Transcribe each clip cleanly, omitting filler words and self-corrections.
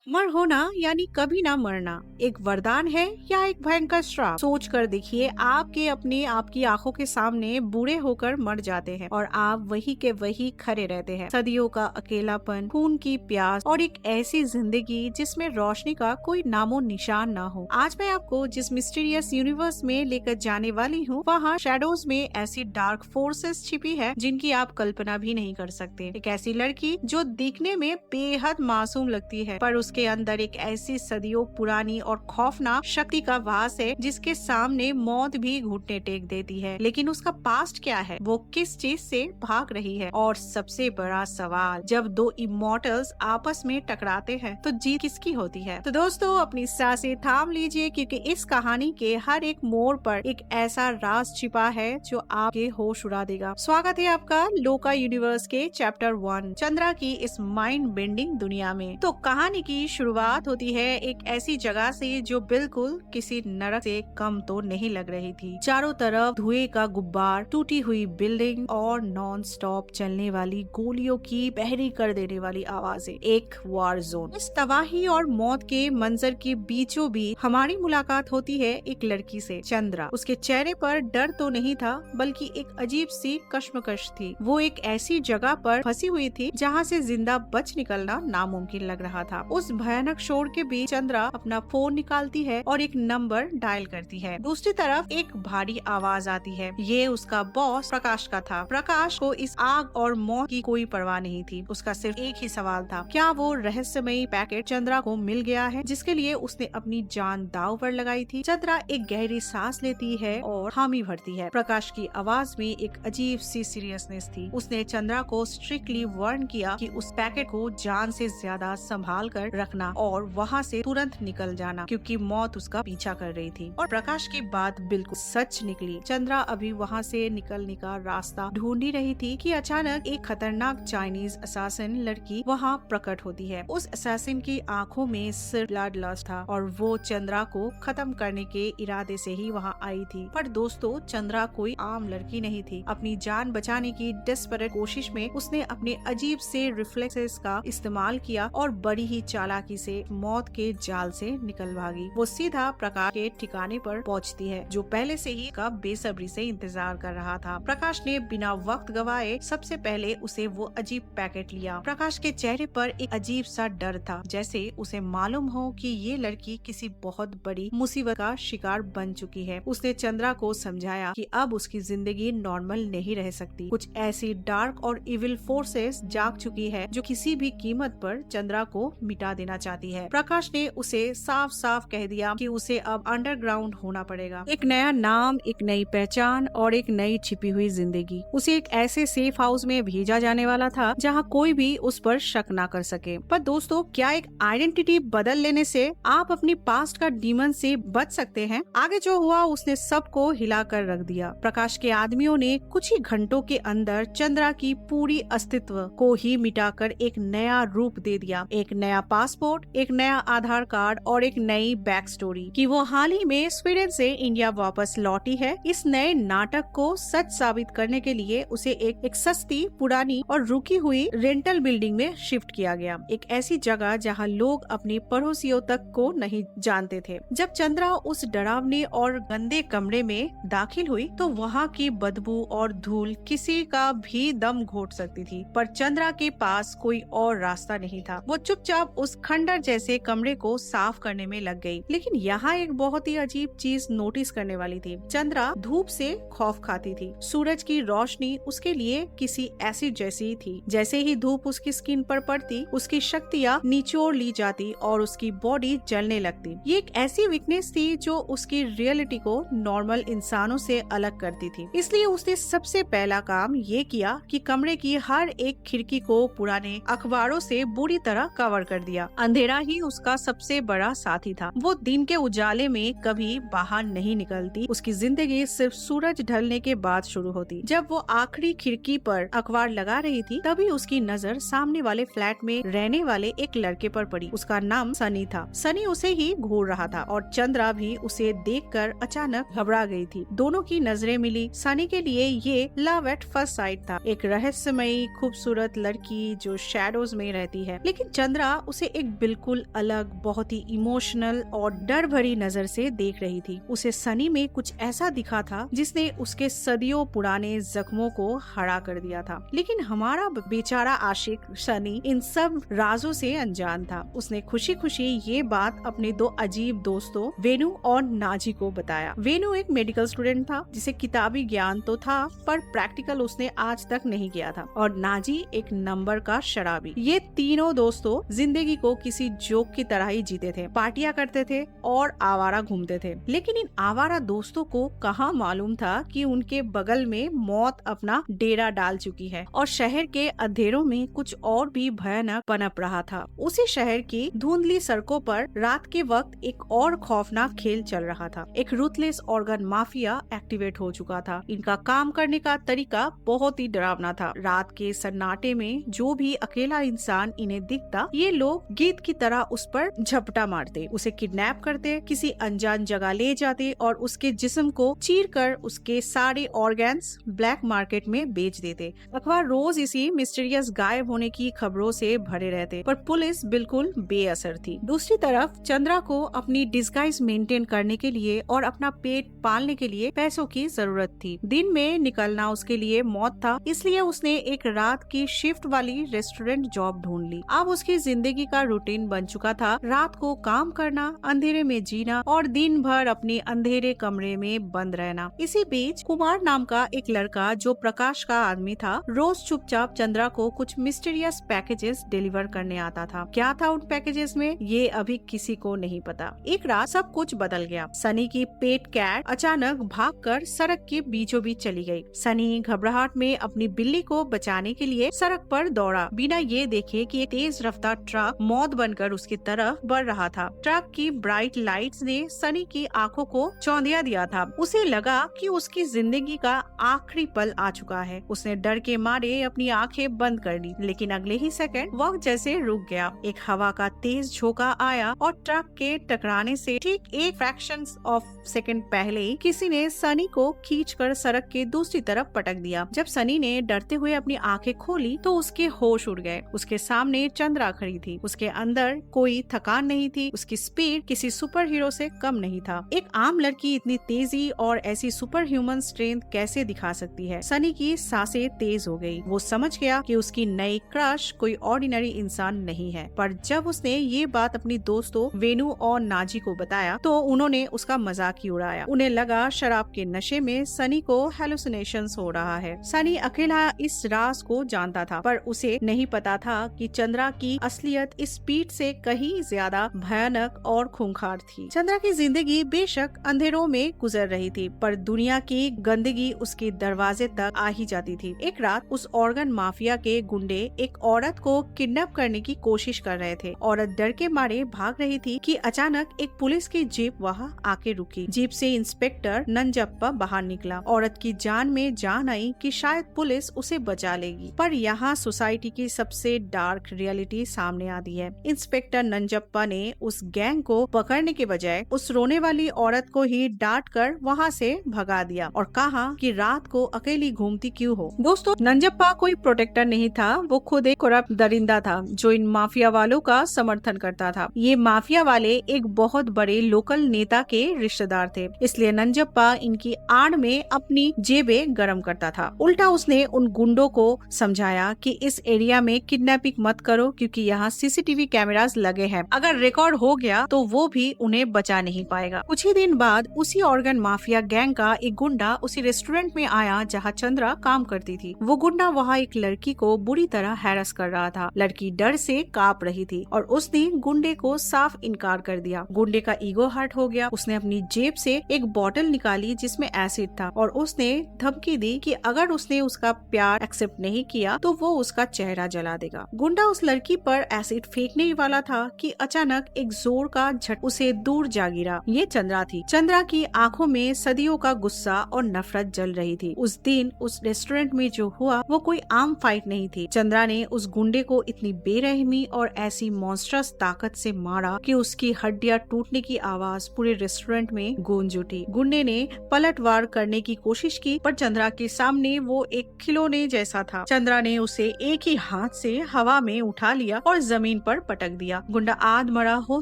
अमर होना यानी कभी ना मरना एक वरदान है या एक भयंकर श्राप। सोच कर देखिए, आपके अपने आपकी आंखों के सामने बूढ़े होकर मर जाते हैं और आप वही के वही खड़े रहते हैं। सदियों का अकेलापन, खून की प्यास और एक ऐसी जिंदगी जिसमें रोशनी का कोई नामो निशान ना हो। आज मैं आपको जिस मिस्टीरियस यूनिवर्स में लेकर जाने वाली हूँ, वहाँ शैडोज में ऐसी डार्क फोर्सेस छिपी है जिनकी आप कल्पना भी नहीं कर सकते। एक ऐसी लड़की जो दिखने में बेहद मासूम लगती है, पर उसके अंदर एक ऐसी सदियों पुरानी और खौफनाक शक्ति का वास है जिसके सामने मौत भी घुटने टेक देती है। लेकिन उसका पास्ट क्या है, वो किस चीज से भाग रही है, और सबसे बड़ा सवाल, जब दो इमोर्टल्स आपस में टकराते हैं तो जीत किसकी होती है। तो दोस्तों, अपनी सांसें थाम लीजिए, क्योंकि इस कहानी के हर एक मोड़ पर एक ऐसा राज छिपा है जो आपके होश उड़ा देगा। स्वागत है आपका लोका यूनिवर्स के चैप्टर 1 चंद्रा की इस माइंड बेंडिंग दुनिया में। तो कहानी की शुरुआत होती है एक ऐसी जगह से जो बिल्कुल किसी नरक से कम तो नहीं लग रही थी। चारों तरफ धुएं का गुब्बार, टूटी हुई बिल्डिंग और नॉन स्टॉप चलने वाली गोलियों की बहरी कर देने वाली आवाजें। एक वार जोन। इस तबाही और मौत के मंजर के बीचों बीच हमारी मुलाकात होती है एक लड़की से, चंद्रा। उसके चेहरे पर डर तो नहीं था, बल्कि एक अजीब सी कश्मकश थी। वो एक ऐसी जगह पर फंसी हुई थी जहाँ से जिंदा बच निकलना नामुमकिन लग रहा था। उस भयानक शोर के बीच चंद्रा अपना फोन निकालती है और एक नंबर डायल करती है। दूसरी तरफ एक भारी आवाज आती है। ये उसका बॉस प्रकाश का था। प्रकाश को इस आग और मौत की कोई परवाह नहीं थी। उसका सिर्फ एक ही सवाल था, क्या वो रहस्यमयी पैकेट चंद्रा को मिल गया है जिसके लिए उसने अपनी जान दांव पर लगाई थी। चंद्रा एक गहरी सांस लेती है और हामी भरती है। प्रकाश की आवाज में एक अजीब सी सीरियसनेस थी। उसने चंद्रा को स्ट्रिक्टली वार्न किया कि उस पैकेट को जान से ज्यादा संभाल कर रखना और वहाँ से तुरंत निकल जाना, क्योंकि मौत उसका पीछा कर रही थी। और प्रकाश की बात बिल्कुल सच निकली। चंद्रा अभी वहाँ से निकलने का रास्ता ढूंढ ही रही थी कि अचानक एक खतरनाक चाइनीज असैसिन लड़की वहाँ प्रकट होती है। उस असैसिन की आंखों में सिर्फ ब्लड लस्ट था और वो चंद्रा को खत्म करने के इरादे से ही वहाँ आई थी। पर दोस्तों, चंद्रा कोई आम लड़की नहीं थी। अपनी जान बचाने की डेस्परेट कोशिश में उसने अपने अजीब से रिफ्लेक्सेस का इस्तेमाल किया और बड़ी ही चालाकी से मौत के जाल से निकल भागी। वो सीधा प्रकाश के ठिकाने पर पहुंचती है, जो पहले से ही का बेसब्री से इंतजार कर रहा था। प्रकाश ने बिना वक्त गवाए सबसे पहले उसे वो अजीब पैकेट लिया। प्रकाश के चेहरे पर एक अजीब सा डर था, जैसे उसे मालूम हो कि ये लड़की किसी बहुत बड़ी मुसीबत का शिकार बन चुकी है। उसने चंद्रा को समझाया कि अब उसकी जिंदगी नॉर्मल नहीं रह सकती। कुछ ऐसी डार्क और इविल फोर्सेस जाग चुकी है जो किसी भी कीमत पर चंद्रा को मिटा देना चाहती है। प्रकाश ने उसे साफ साफ कह दिया कि उसे अब अंडरग्राउंड होना पड़ेगा। एक नया नाम, एक नई पहचान और एक नई छिपी हुई जिंदगी। उसे एक ऐसे सेफ हाउस में भेजा जाने वाला था जहां कोई भी उस पर शक ना कर सके। पर दोस्तों, क्या एक आइडेंटिटी बदल लेने से आप अपनी पास्ट का डीमन से बच सकते हैं? आगे जो हुआ उसने सबको हिला कर रख दिया। प्रकाश के आदमियों ने कुछ ही घंटों के अंदर चंद्रा की पूरी अस्तित्व को ही मिटाकर एक नया रूप दे दिया। एक नया पासपोर्ट, एक नया आधार कार्ड और एक नई बैक स्टोरी कि वो हाल ही में स्वीडन से इंडिया वापस लौटी है। इस नए नाटक को सच साबित करने के लिए उसे एक सस्ती, पुरानी और रुकी हुई रेंटल बिल्डिंग में शिफ्ट किया गया। एक ऐसी जगह जहां लोग अपने पड़ोसियों तक को नहीं जानते थे। जब चंद्रा उस डरावने और गंदे कमरे में दाखिल हुई तो वहाँ की बदबू और धूल किसी का भी दम घोट सकती थी, पर चंद्रा के पास कोई और रास्ता नहीं था। वो चुपचाप उस खंडर जैसे कमरे को साफ करने में लग गई। लेकिन यहाँ एक बहुत ही अजीब चीज नोटिस करने वाली थी। चंद्रा धूप से खौफ खाती थी। सूरज की रोशनी उसके लिए किसी एसिड जैसी थी। जैसे ही धूप उसकी स्किन पर पड़ती, उसकी शक्तियाँ निचोड़ ली जाती और उसकी बॉडी जलने लगती। ये एक ऐसी वीकनेस थी जो उसकी रियलिटी को नॉर्मल इंसानों से अलग करती थी। इसलिए उसने सबसे पहला काम ये किया कि कमरे की हर एक खिड़की को पुराने अखबारों से बुरी तरह कवर कर दिया। अंधेरा ही उसका सबसे बड़ा साथी था। वो दिन के उजाले में कभी बाहर नहीं निकलती। उसकी जिंदगी सिर्फ सूरज ढलने के बाद शुरू होती। जब वो आखिरी खिड़की पर अखबार लगा रही थी, तभी उसकी नजर सामने वाले फ्लैट में रहने वाले एक लड़के पर पड़ी। उसका नाम सनी था। सनी उसे ही घूर रहा था और चंद्रा भी उसे देखकर अचानक घबरा गई थी। दोनों की नजरें मिली। सनी के लिए ये लव एट फर्स्ट साइट था। एक रहस्यमयी खूबसूरत लड़की जो शैडोज में रहती है, लेकिन चंद्रा उसे एक बिल्कुल अलग, बहुत ही इमोशनल और डर भरी नजर से देख रही थी। उसे सनी में कुछ ऐसा दिखा था जिसने उसके सदियों पुराने जख्मों को हरा कर दिया था। लेकिन हमारा बेचारा आशिक सनी इन सब राजों से अनजान था। उसने खुशी खुशी ये बात अपने दो अजीब दोस्तों वेनु और नाजी को बताया। वेनु एक मेडिकल स्टूडेंट था जिसे किताबी ज्ञान तो था पर प्रैक्टिकल उसने आज तक नहीं किया था, और नाजी एक नंबर का शराबी। ये तीनों दोस्तों जिंदगी को किसी जोक की तरह ही जीते थे, पार्टियां करते थे और आवारा घूमते थे। लेकिन इन आवारा दोस्तों को कहाँ मालूम था कि उनके बगल में मौत अपना डेरा डाल चुकी है और शहर के अंधेरों में कुछ और भी भयानक पनप रहा था। उसी शहर की धुंधली सड़कों पर रात के वक्त एक और खौफनाक खेल चल रहा था। एक रूथलेस ऑर्गन माफिया एक्टिवेट हो चुका था। इनका काम करने का तरीका बहुत ही डरावना था। रात के सन्नाटे में जो भी अकेला इंसान इन्हें दिखता, ये लोग गीत की तरह उस पर झपटा मारते, उसे किडनैप करते, किसी अनजान जगह ले जाते और उसके जिस्म को चीर कर उसके सारे ऑर्गन्स ब्लैक मार्केट में बेच देते। अखबार रोज इसी मिस्टीरियस गायब होने की खबरों से भरे रहते, पर पुलिस बिल्कुल बेअसर थी। दूसरी तरफ चंद्रा को अपनी डिस्गाइज मेंटेन करने के लिए और अपना पेट पालने के लिए पैसों की जरूरत थी। दिन में निकलना उसके लिए मौत था, इसलिए उसने एक रात की शिफ्ट वाली रेस्टोरेंट जॉब ढूंढ ली। अब उसकी जिंदगी का रूटीन बन चुका था, रात को काम करना, अंधेरे में जीना और दिन भर अपने अंधेरे कमरे में बंद रहना। इसी बीच कुमार नाम का एक लड़का जो प्रकाश का आदमी था, रोज चुपचाप चंद्रा को कुछ मिस्टीरियस पैकेजेस डिलीवर करने आता था। क्या था उन पैकेजेस में, ये अभी किसी को नहीं पता। एक रात सब कुछ बदल गया। सनी की पेट कैट अचानक भागकर सड़क के बीचों बीच चली गई। सनी घबराहट में अपनी बिल्ली को बचाने के लिए सड़क पर दौड़ा, बिना ये देखे कि एक तेज रफ्तार ट्रक मौत बनकर उसकी तरफ बढ़ रहा था। ट्रक की ब्राइट लाइट्स ने सनी की आंखों को चौंधिया दिया था। उसे लगा कि उसकी जिंदगी का आखिरी पल आ चुका है। उसने डर के मारे अपनी आंखें बंद कर ली, लेकिन अगले ही सेकंड वक्त जैसे रुक गया। एक हवा का तेज झोंका आया और ट्रक के टकराने से ठीक एक फ्रैक्शन ऑफ सेकंड पहले किसी ने सनी को खींचकर सड़क के दूसरी तरफ पटक दिया। जब सनी ने डरते हुए अपनी आंखें खोली तो उसके होश उड़ गए। उसके सामने चंद्रा खड़ी थी। उसके अंदर कोई थकान नहीं थी, उसकी स्पीड किसी सुपर हीरो से कम नहीं था। एक आम लड़की इतनी तेजी और ऐसी सुपर ह्यूमन स्ट्रेंथ कैसे दिखा सकती है? सनी की सांसें तेज हो गई। वो समझ गया कि उसकी नई क्रश कोई ऑर्डिनरी इंसान नहीं है। पर जब उसने ये बात अपनी दोस्तों वेनु और नाजी को बताया तो उन्होंने उसका मजाक ही उड़ाया। उन्हें लगा शराब के नशे में सनी को हेलुसिनेशंस हो रहा है। सनी अकेला इस राज को जानता था, पर उसे नहीं पता था कि चंद्रा की असलियत इस पीठ से कहीं ज्यादा भयानक और खूंखार थी। चंद्रा की जिंदगी बेशक अंधेरों में गुजर रही थी, पर दुनिया की गंदगी उसके दरवाजे तक आ ही जाती थी। एक रात उस ऑर्गन माफिया के गुंडे एक औरत को किडनैप करने की कोशिश कर रहे थे। औरत डर के मारे भाग रही थी कि अचानक एक पुलिस की जीप वहां आके रुकी। जीप से इंस्पेक्टर नंजप्पा बाहर निकला। औरत की जान में जान आई कि शायद पुलिस उसे बचा लेगी, पर यहाँ सोसाइटी की सबसे डार्क रियलिटी सामने आती है। इंस्पेक्टर नंजप्पा ने उस गैंग को पकड़ने के बजाय उस रोने वाली औरत को ही डांट कर वहाँ से भगा दिया और कहा कि रात को अकेली घूमती क्यों हो। दोस्तों, नंजप्पा कोई प्रोटेक्टर नहीं था, वो खुद एक करप्ट दरिंदा था जो इन माफिया वालों का समर्थन करता था। ये माफिया वाले एक बहुत बड़े लोकल नेता के रिश्तेदार थे, इसलिए नंजप्पा इनकी आड़ में अपनी जेबें गरम करता था। उल्टा उसने उन गुंडों को समझाया कि इस एरिया में किडनैपिंग मत करो क्योंकि यहाँ सीसीटीवी कैमरास लगे हैं। अगर रिकॉर्ड हो गया तो वो भी उन्हें बचा नहीं पाएगा। कुछ ही दिन बाद उसी ऑर्गन माफिया गैंग का एक गुंडा उसी रेस्टोरेंट में आया जहाँ चंद्रा काम करती थी। वो गुंडा वहाँ एक लड़की को बुरी तरह हैरस कर रहा था। लड़की डर से कांप रही थी और उसने गुंडे को साफ इनकार कर दिया। गुंडे का ईगो हर्ट हो गया। उसने अपनी जेब से एक बोतल निकाली जिसमें एसिड था और उसने धमकी दी कि अगर उसने उसका प्यार एक्सेप्ट नहीं किया तो वो उसका चेहरा जला देगा। गुंडा उस लड़की पर एसिड फेंकने ही वाला था कि अचानक एक जोर का झटका उसे दूर जा गिरा। ये चंद्रा थी। चंद्रा की आंखों में सदियों का गुस्सा और नफरत जल रही थी। उस दिन उस रेस्टोरेंट में जो हुआ वो कोई आम फाइट नहीं थी। चंद्रा ने उस गुंडे को इतनी बेरहमी और ऐसी मॉन्स्ट्रस ताकत से मारा कि उसकी हड्डियां टूटने की आवाज पूरे रेस्टोरेंट में गूंज उठी। गुंडे ने पलटवार करने की कोशिश की, पर चंद्रा के सामने वो एक खिलौने जैसा था। चंद्रा ने उसे एक ही हाथ से हवा में उठा लिया और जमीन पर पटक दिया। गुंडा आधमरा हो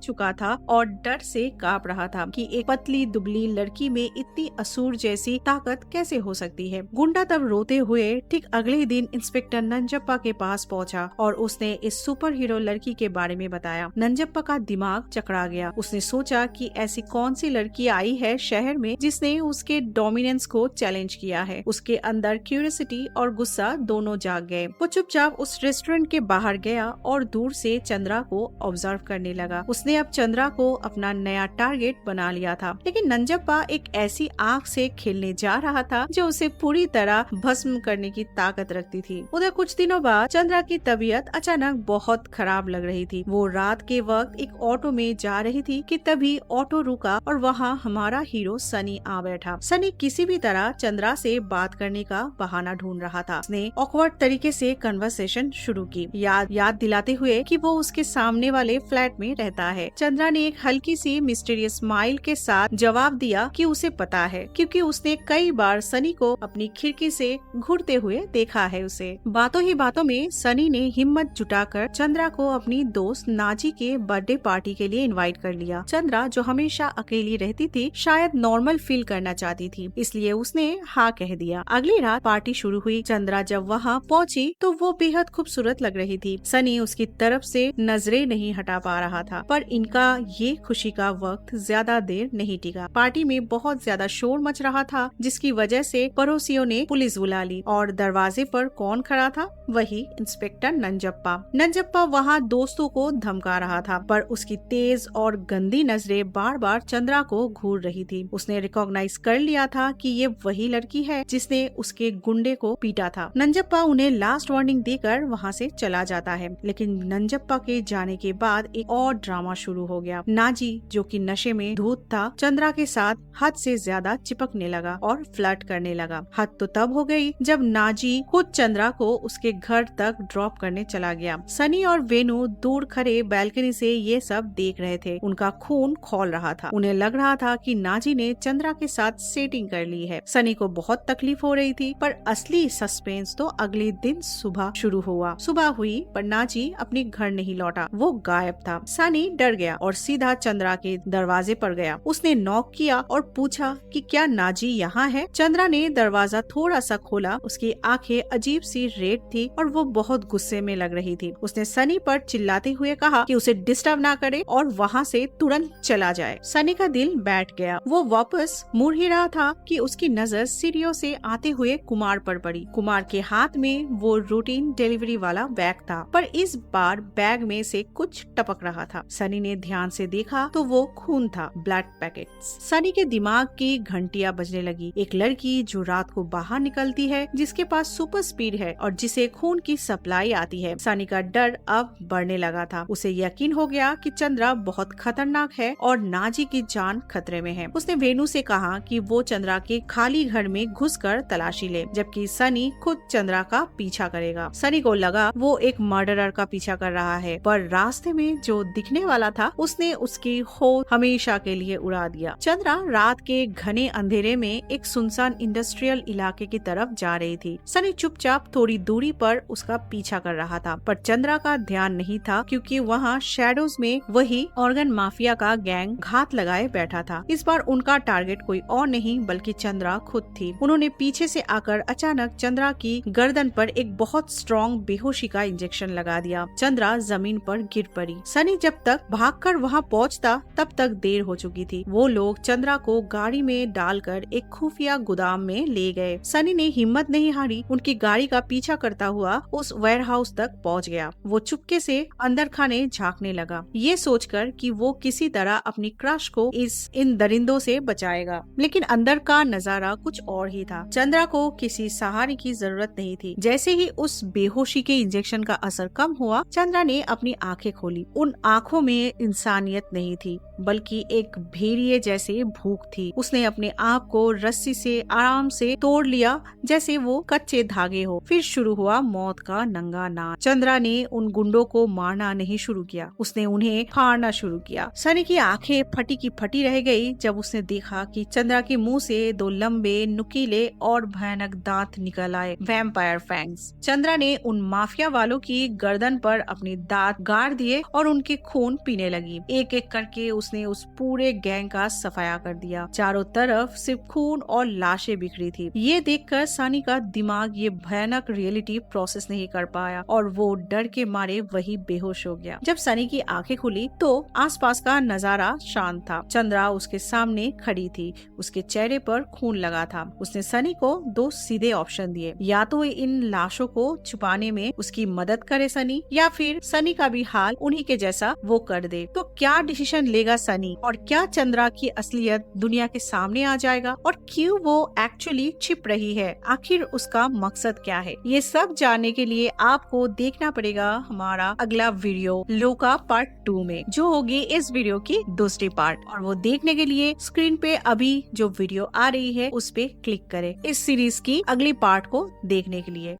चुका था और डर से कांप रहा था कि एक पतली दुबली लड़की में इतनी असुर जैसी ताकत कैसे हो सकती है। गुंडा तब रोते हुए ठीक अगले दिन इंस्पेक्टर नंजप्पा के पास पहुंचा और उसने इस सुपर हीरो लड़की के बारे में बताया। नंजप्पा का दिमाग चकरा गया। उसने सोचा कि ऐसी कौन सी लड़की आई है शहर में जिसने उसके डोमिनेंस को चैलेंज किया है। उसके अंदर क्यूरियोसिटी और गुस्सा दोनों जाग गए। वो चुपचाप उस रेस्टोरेंट के बाहर गया और दूर से चंद्रा को ऑब्जर्व करने लगा। उसने अब चंद्रा को अपना नया टारगेट बना लिया था, लेकिन नंजप्पा एक ऐसी आग से खेलने जा रहा था जो उसे पूरी तरह भस्म करने की ताकत रखती थी। उधर कुछ दिनों बाद चंद्रा की तबीयत अचानक बहुत खराब लग रही थी। वो रात के वक्त एक ऑटो में जा रही थी कि तभी ऑटो रुका और वहाँ हमारा हीरो सनी आ बैठा। सनी किसी भी तरह चंद्रा से बात करने का बहाना ढूंढ रहा था। उसने ऑकवर्ड तरीके से कन्वर्सेशन शुरू की, याद दिलाते हुए कि वो उसके सामने वाले फ्लैट में रहता है। चंद्रा ने एक हल्की सी मिस्टीरियस स्माइल के साथ जवाब दिया कि उसे पता है, क्योंकि उसने कई बार सनी को अपनी खिड़की से घूरते हुए देखा है उसे। बातों ही बातों में सनी ने हिम्मत जुटाकर चंद्रा को अपनी दोस्त नाजी के बर्थडे पार्टी के लिए इनवाइट कर लिया। चंद्रा जो हमेशा अकेली रहती थी शायद नॉर्मल फील करना चाहती थी, इसलिए उसने हाँ कह दिया। अगली रात पार्टी शुरू हुई। चंद्रा जब वहाँ पहुँची तो वो बेहद खूबसूरत लग रही थी। सनी उसकी तरफ से नजरें नहीं हटा पा रहा था, पर इनका ये खुशी का वक्त ज्यादा देर नहीं टिका। पार्टी में बहुत ज्यादा शोर मच रहा था, जिसकी वजह से पड़ोसियों ने पुलिस बुला ली और दरवाजे पर कौन खड़ा था? वही इंस्पेक्टर नंजप्पा। नंजप्पा वहाँ दोस्तों को धमका रहा था, पर उसकी तेज और गंदी नजरें बार बार चंद्रा को घूर रही थी। उसने रिकॉग्नाइज कर लिया था कि ये वही लड़की है जिसने उसके गुंडे को पीटा था। नंजप्पा उन्हें लास्ट वार्निंग देकर वहाँ से चला जाता है, लेकिन नंजप्पा के जाने के बाद एक और ड्रामा शुरू हो गया। नाजी जो कि नशे में धूत था, चंद्रा के साथ हद से ज्यादा चिपकने लगा और फ्लर्ट करने लगा। हद तो तब हो गई जब नाजी खुद चंद्रा को उसके घर तक ड्रॉप करने चला गया। सनी और वेनु दूर खड़े बैल्कनी से ये सब देख रहे थे। उनका खून खौल रहा था। उन्हें लग रहा था कि नाजी ने चंद्रा के साथ सेटिंग कर ली है। सनी को बहुत तकलीफ हो रही थी, पर असली सस्पेंस तो अगले दिन सुबह शुरू हुआ। सुबह हुई पर नाजी अपने घर नहीं लौटा, वो गायब था। सनी डर गया और सीधा चंद्रा के दरवाजे पर गया। उसने नॉक किया और पूछा कि क्या नाजी यहाँ है। चंद्रा ने दरवाजा थोड़ा सा खोला। उसकी आंखें अजीब सी रेड थी और वो बहुत गुस्से में लग रही थी। उसने सनी पर चिल्लाते हुए कहा कि उसे डिस्टर्ब ना करे और वहाँ से तुरंत चला जाए। सनी का दिल बैठ गया। वो वापस मुड़ ही रहा था कि उसकी नजर सीढ़ियों से आते हुए कुमार पर पड़ी। कुमार के हाथ में वो रूटीन डिलीवरी वाला बैग था, पर इस बार बैग में से कुछ टपक रहा था। सनी ने ध्यान से देखा तो वो खून था, ब्लड पैकेट्स। सनी के दिमाग की घंटियां बजने लगी। एक लड़की जो रात को बाहर निकलती है, जिसके पास सुपर स्पीड है और जिसे खून की सप्लाई आती है। सनी का डर अब बढ़ने लगा था। उसे यकीन हो गया कि चंद्रा बहुत खतरनाक है और नाजी की जान खतरे में है। उसने वेनु से कहा कि वो चंद्रा के खाली घर में घुसकर तलाशी ले, जबकि सनी खुद चंद्रा का पीछा करेगा। सनी को लगा वो एक मर्डरर का पीछा कर रहा है, पर रास्ते में जो दिखने वाला था उसने उसकी होश हमेशा के लिए उड़ा दिया। चंद्रा रात के घने अंधेरे में एक सुनसान इंडस्ट्रियल इलाके की तरफ जा रही थी। सनी चुपचाप थोड़ी दूरी पर उसका पीछा कर रहा था, पर चंद्रा का ध्यान नहीं था, क्योंकि वहाँ शैडोज में वही ऑर्गन माफिया का गैंग घात लगाए बैठा था। इस बार उनका टारगेट कोई और नहीं बल्कि चंद्रा खुद थी। उन्होंने पीछे से आकर अचानक चंद्रा की गर्दन पर एक बहुत स्ट्रॉन्ग बेहोशी का इंजेक्शन लगा दिया। चंद्रा जमीन पर गिर पड़ी। सनी जब तक भागकर वहाँ पहुँचता तब तक देर हो चुकी थी। वो लोग चंद्रा को गाड़ी में डालकर एक खुफिया गोदाम में ले गए। सनी ने हिम्मत नहीं हारी, उनकी गाड़ी का पीछा करता हुआ उस वेयरहाउस तक पहुंच गया। वो चुपके से अंदर खाने झांकने लगा, ये सोचकर कि वो किसी तरह अपनी क्रश को इन दरिंदों से बचाएगा, लेकिन अंदर का नजारा कुछ और ही था। चंद्रा को किसी सहारे की जरूरत नहीं थी। जैसे ही उस बेहोशी के इंजेक्शन का असर कम हुआ, चंद्रा ने अपनी आंखें खोली। उन आंखों में इंसानियत नहीं थी, बल्कि एक भेड़िए जैसे भूख थी। उसने अपने आप को रस्सी से आराम से तोड़ लिया जैसे वो कच्चे धागे हो। फिर शुरू हुआ मौत का नंगा नाच। चंद्रा ने उन गुंडों को मारना नहीं शुरू किया, उसने उन्हें फाड़ना शुरू किया। सनी की आंखें फटी की फटी रह गई जब उसने देखा कि चंद्रा के मुंह से दो लंबे, नुकीले और भयानक दांत निकल आए, वैम्पायर फैंग्स। चंद्रा ने उन माफिया वालों की गर्दन पर अपने दांत गाड़ दिए और उनके खून पीने लगी। एक एक करके उसने उस पूरे गैंग का सफाया कर दिया। चारों तरफ सिर्फ खून और लाशें बिखरी थी। ये देखकर सनी का दिमाग ये भयानक रियलिटी प्रोसेस नहीं कर पाया और वो डर के मारे वही बेहोश हो गया। जब सनी की आंखें खुली तो आसपास का नजारा शांत था। चंद्रा उसके सामने खड़ी थी, उसके चेहरे पर खून लगा था। उसने सनी को दो सीधे ऑप्शन दिए, या तो इन लाशों को छुपाने में उसकी मदद करे सनी, या फिर सनी का भी हाल उन्हीं के जैसा वो कर दे। तो क्या डिसीजन लेगा सनी, और क्या चंद्रा की असलियत दुनिया के सामने आ जाएगा, और क्यों वो एक्चुअली छिप रही है, आखिर उसका मकसद क्या है? ये सब जानने के लिए आपको देखना पड़ेगा हमारा अगला वीडियो लोका पार्ट 2 में, जो होगी इस वीडियो की दूसरी पार्ट। और वो देखने के लिए स्क्रीन पे अभी जो वीडियो आ रही है उस पे क्लिक करें इस सीरीज की अगली पार्ट को देखने के लिए।